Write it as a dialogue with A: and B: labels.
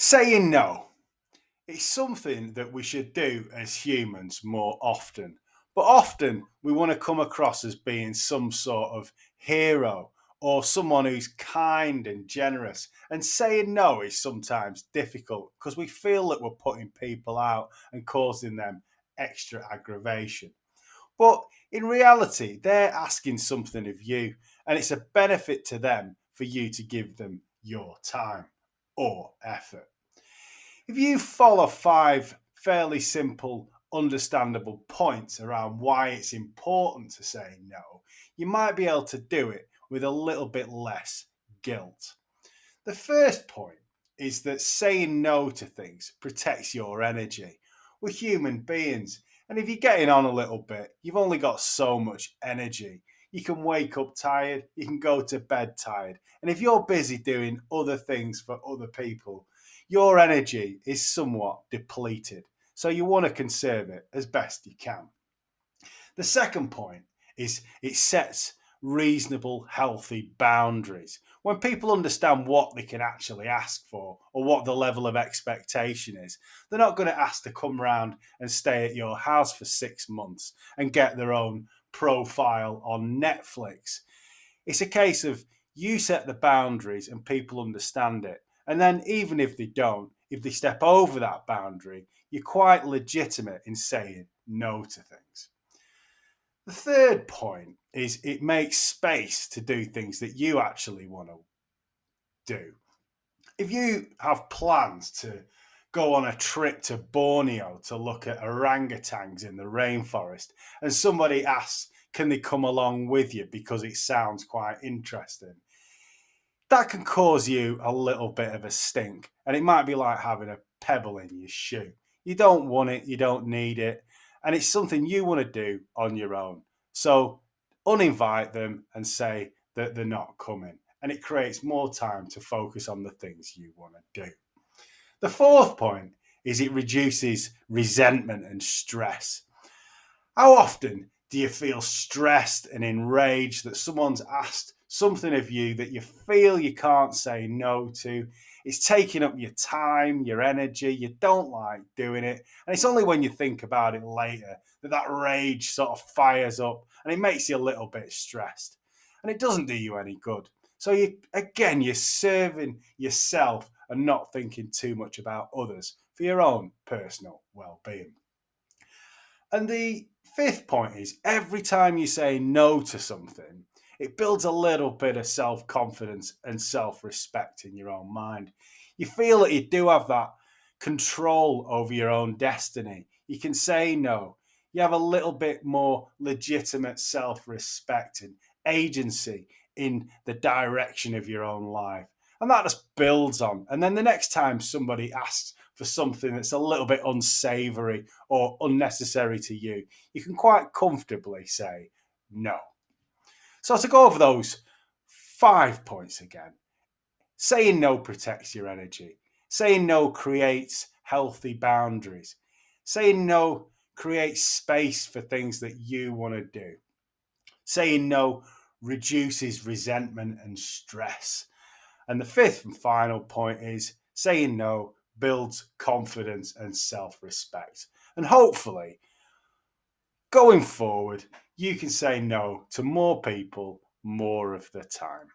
A: Saying no. It's something that we should do as humans more often. But often we want to come across as being some sort of hero or someone who's kind and generous. And saying no is sometimes difficult because we feel that we're putting people out and causing them extra aggravation. But in reality, they're asking something of you, and it's a benefit to them for you to give them your time or effort. If you follow five fairly simple, understandable points around why it's important to say no, you might be able to do it with a little bit less guilt. The first point is that saying no to things protects your energy. We're human beings, and if you're getting on a little bit, you've only got so much energy. You can wake up tired, you can go to bed tired, and if you're busy doing other things for other people, your energy is somewhat depleted. So you want to conserve it as best you can. The second point is it sets reasonable, healthy boundaries. When people understand what they can actually ask for or what the level of expectation is, they're not going to ask to come round and stay at your house for 6 months and get their own profile on Netflix. It's a case of you set the boundaries and people understand it. And then, even if they don't, if they step over that boundary, you're quite legitimate in saying no to things. The third point is it makes space to do things that you actually want to do. If you have plans to go on a trip to Borneo to look at orangutans in the rainforest, and somebody asks, can they come along with you because it sounds quite interesting? That can cause you a little bit of a stink, and it might be like having a pebble in your shoe. You don't want it, you don't need it, and it's something you want to do on your own. So uninvite them and say that they're not coming, and it creates more time to focus on the things you want to do. The fourth point is it reduces resentment and stress. How often do you feel stressed and enraged that someone's asked something of you that you feel you can't say no to? It's taking up your time, your energy, you don't like doing it. And it's only when you think about it later that that rage sort of fires up and it makes you a little bit stressed. And it doesn't do you any good. So you're serving yourself and not thinking too much about others for your own personal well-being. And the fifth point is every time you say no to something, it builds a little bit of self confidence and self respect in your own mind. You feel that you do have that control over your own destiny. You can say no. You have a little bit more legitimate self respect and agency in the direction of your own life. And that just builds on. And then the next time somebody asks for something that's a little bit unsavory or unnecessary to you, you can quite comfortably say no. So, to go over those 5 points again, saying no protects your energy, saying no creates healthy boundaries, saying no creates space for things that you want to do, saying no reduces resentment and stress. And the fifth and final point is saying no builds confidence and self respect. And hopefully, going forward, you can say no to more people more of the time.